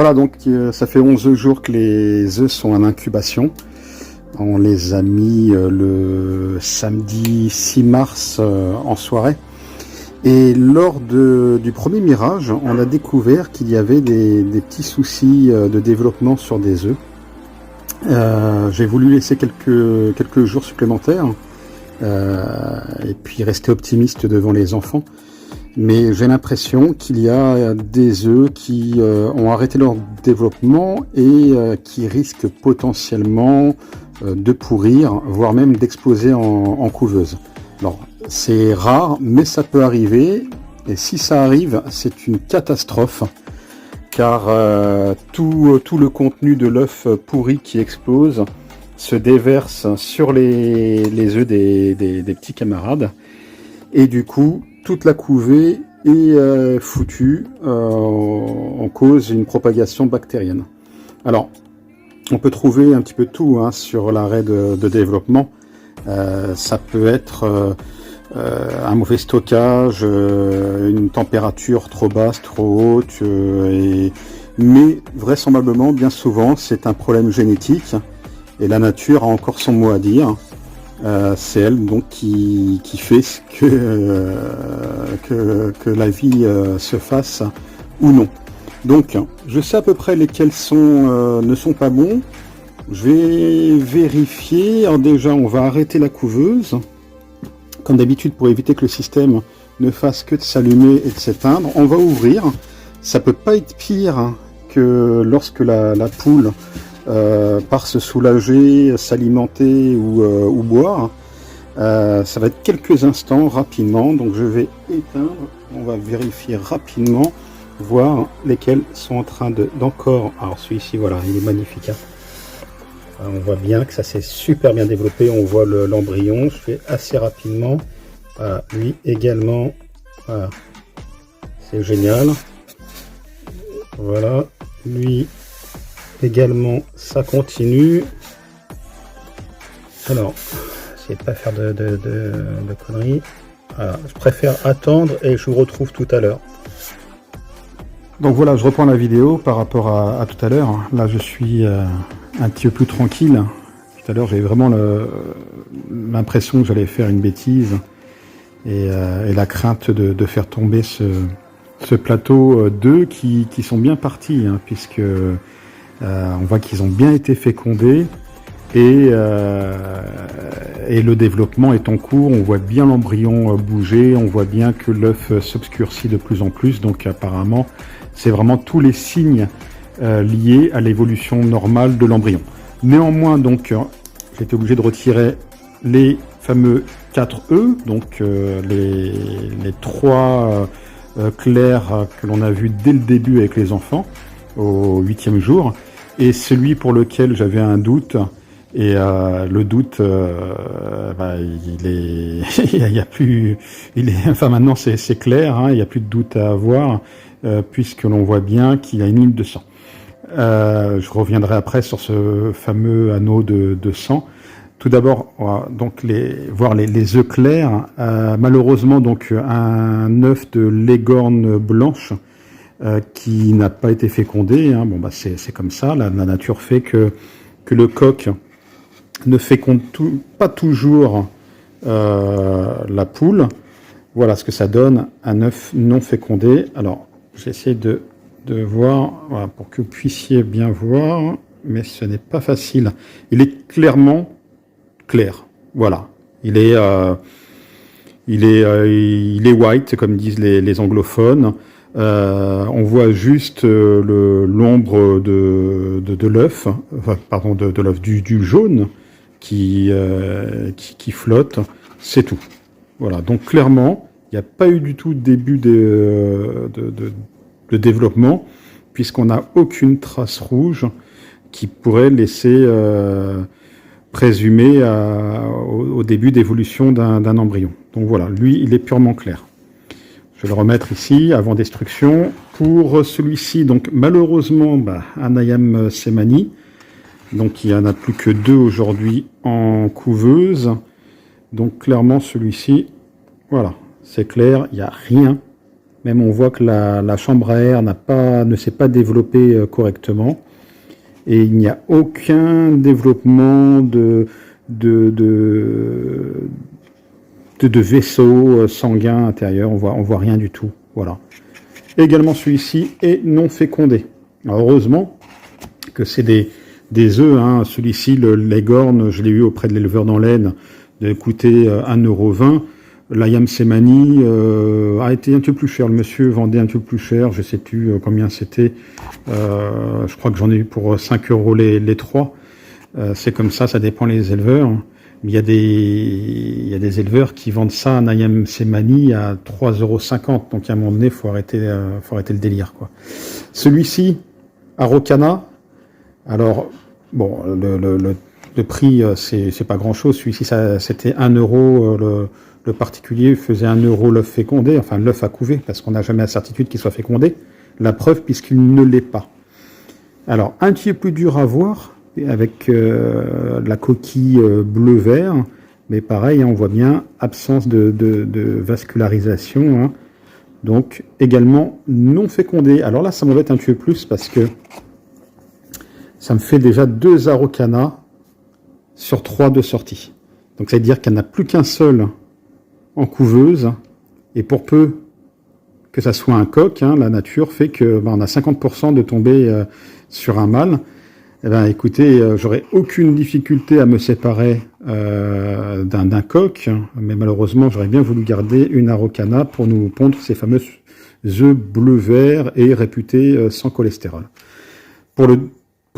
Voilà, donc ça fait 11 jours que les œufs sont en incubation. On les a mis le samedi 6 mars en soirée. Et lors du premier mirage, on a découvert qu'il y avait des petits soucis de développement sur des œufs. J'ai voulu laisser quelques jours supplémentaires et puis rester optimiste devant les enfants. Mais j'ai l'impression qu'il y a des œufs qui ont arrêté leur développement et qui risquent potentiellement de pourrir, voire même d'exploser en couveuse. Alors, c'est rare, mais ça peut arriver. Et si ça arrive, c'est une catastrophe. Car tout le contenu de l'œuf pourri qui explose se déverse sur les œufs des petits camarades. Et du coup, toute la couvée est foutue en cause d'une propagation bactérienne. Alors, on peut trouver un petit peu tout sur l'arrêt de développement. Ça peut être un mauvais stockage, une température trop basse, trop haute, mais vraisemblablement, bien souvent, c'est un problème génétique et la nature a encore son mot à dire. C'est elle donc qui fait ce que la vie se fasse ou non. Donc, je sais à peu près lesquels ne sont pas bons. Je vais vérifier. Alors déjà, on va arrêter la couveuse. Comme d'habitude, pour éviter que le système ne fasse que de s'allumer et de s'éteindre, on va ouvrir. Ça peut pas être pire que lorsque la poule part se soulager, s'alimenter ou boire. Ça va être quelques instants, rapidement. Donc je vais éteindre. On va vérifier rapidement, voir lesquels sont en train d'encore. Alors celui-ci, voilà, il est magnifique. On voit bien que ça s'est super bien développé. On voit l'embryon. Je fais assez rapidement. Voilà, lui également. Voilà. C'est génial. Voilà. Lui également, ça continue. Alors, essayez de pas faire de conneries. Voilà. Je préfère attendre et je vous retrouve tout à l'heure. Donc voilà, je reprends la vidéo par rapport à tout à l'heure. Là, je suis un petit peu plus tranquille. Tout à l'heure, j'avais vraiment l'impression que j'allais faire une bêtise et la crainte de faire tomber ce plateau d'œufs qui sont bien partis, puisque on voit qu'ils ont bien été fécondés et le développement est en cours. On voit bien l'embryon bouger, on voit bien que l'œuf s'obscurcit de plus en plus. Donc apparemment, c'est vraiment tous les signes liés à l'évolution normale de l'embryon. Néanmoins, donc, j'ai été obligé de retirer les fameux 4 œufs, donc les 3 clairs que l'on a vu dès le début avec les enfants, au 8e jour, et celui pour lequel j'avais un doute. Et le doute, il est, il y a plus, enfin maintenant c'est clair, il n'y a plus de doute à avoir puisque l'on voit bien qu'il y a une ligne de sang. Je reviendrai après sur ce fameux anneau de sang. Tout d'abord, donc voir les œufs clairs. Malheureusement, donc un œuf de légorne blanche qui n'a pas été fécondé. Bon c'est comme ça. La nature fait que le coq ne féconde pas toujours la poule. Voilà ce que ça donne, un œuf non fécondé. Alors, j'essaie de voir, voilà, pour que vous puissiez bien voir, mais ce n'est pas facile. Il est clairement clair. Voilà, il est white, comme disent les anglophones. On voit juste l'ombre de l'œuf, enfin, pardon, de l'œuf du jaune qui flotte, c'est tout. Voilà, donc clairement, il n'y a pas eu du tout de début de développement, puisqu'on n'a aucune trace rouge qui pourrait laisser présumer au début d'évolution d'un embryon. Donc voilà, lui, il est purement clair. Je vais le remettre ici, avant destruction. Pour celui-ci, donc malheureusement, un Ayam Semani. Donc il n'y en a plus que 2 aujourd'hui en couveuse. Donc clairement celui-ci, voilà, c'est clair, il n'y a rien Même on voit que la chambre à air ne s'est pas développée correctement. Et il n'y a aucun développement de vaisseau sanguin intérieur. On voit rien du tout. Voilà. Également celui-ci est non fécondé. Alors heureusement que c'est des œufs. Hein. Celui-ci, les Gornes, je l'ai eu auprès de l'éleveur dans l'Aisne, de coûter 1,20 €. L'Ayam Semani a été un peu plus cher. Le monsieur vendait un peu plus cher. Je sais plus combien c'était. Je crois que j'en ai eu pour 5 € les trois. C'est comme ça dépend les éleveurs. Mais il y a des éleveurs qui vendent ça, un Ayam Semani, à 3,50 €. Donc à un moment donné, faut arrêter le délire, quoi. Celui-ci, Araucana. Alors, bon, le prix, c'est pas grand-chose. Celui-ci, c'était 1 €. Le particulier faisait 1 € l'œuf fécondé, enfin l'œuf à couver, parce qu'on n'a jamais la certitude qu'il soit fécondé. La preuve, puisqu'il ne l'est pas. Alors, un petit peu plus dur à voir, avec la coquille bleu-vert, mais pareil, hein, on voit bien, absence de vascularisation, hein. Donc également non fécondé. Alors là, ça m'embête un petit peu plus, parce que ça me fait déjà 2 Araucana sur 3 de sortie. Donc ça veut dire qu'il n'y en a plus qu'un seul en couveuse, et pour peu que ça soit un coq, hein, la nature fait que on a 50% de tomber sur un mâle. Eh ben, écoutez, j'aurais aucune difficulté à me séparer d'un coq, mais malheureusement, j'aurais bien voulu garder une Araucana pour nous pondre ces fameux œufs bleu-vert et réputés sans cholestérol. Pour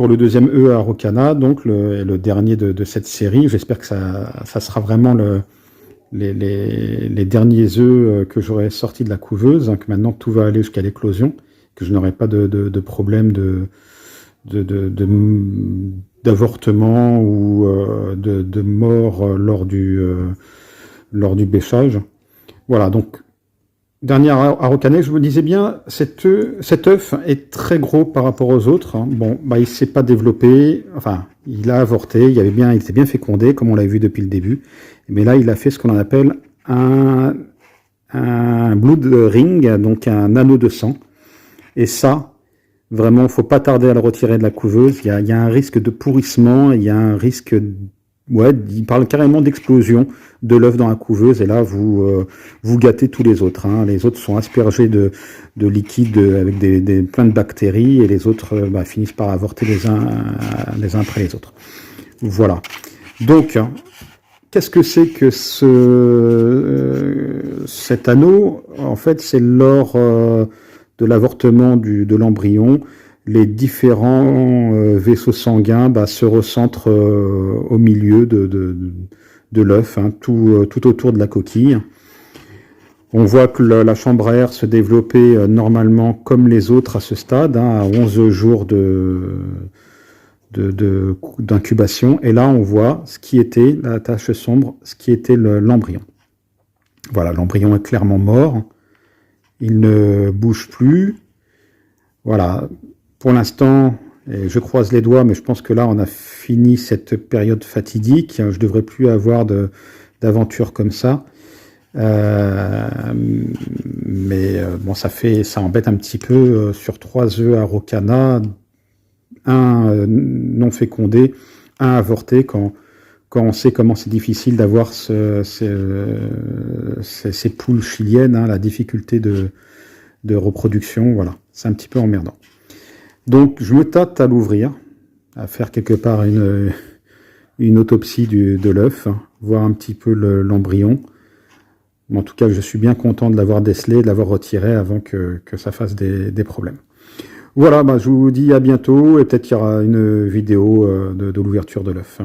le deuxième œuf Araucana, donc le dernier de cette série, j'espère que ça sera vraiment les derniers œufs que j'aurai sortis de la couveuse, hein, que maintenant tout va aller jusqu'à l'éclosion, que je n'aurai pas de problème d'avortement ou de mort lors du bêchage. Voilà, donc dernière Araucana, je vous disais bien, cet œuf est très gros par rapport aux autres, hein. Bon, il s'est pas développé, enfin, il a avorté, il était bien fécondé, comme on l'a vu depuis le début, mais là, il a fait ce qu'on appelle un blood ring, donc un anneau de sang, et ça, vraiment, faut pas tarder à le retirer de la couveuse. Il y a un risque de pourrissement, il y a un risque, il parle carrément d'explosion de l'œuf dans la couveuse, et là vous gâtez tous les autres, hein. Les autres sont aspergés de liquide avec plein de bactéries, et les autres finissent par avorter les uns après les autres. Voilà. Donc, qu'est-ce que c'est que cet anneau? En fait, c'est lors de l'avortement de l'embryon, les différents vaisseaux sanguins se recentrent au milieu de l'œuf, hein, tout autour de la coquille. On voit que la chambre à air se développait normalement comme les autres à ce stade, hein, à 11 jours d'incubation. Et là, on voit ce qui était la tache sombre, ce qui était l'embryon. Voilà, l'embryon est clairement mort. Il ne bouge plus. Voilà. Pour l'instant, je croise les doigts, mais je pense que là, on a fini cette période fatidique. Je devrais plus avoir d'aventure comme ça. Mais bon, ça embête un petit peu sur 3 œufs Araucana, un non fécondé, un avorté, quand on sait comment c'est difficile d'avoir ces poules chiliennes, hein, la difficulté de reproduction, voilà, c'est un petit peu emmerdant. Donc je me tâte à l'ouvrir, à faire quelque part une autopsie de l'œuf, hein, voir un petit peu l'embryon. En tout cas, je suis bien content de l'avoir décelé, de l'avoir retiré avant que ça fasse des problèmes. Voilà, je vous dis à bientôt, et peut-être qu'il y aura une vidéo de l'ouverture de l'œuf.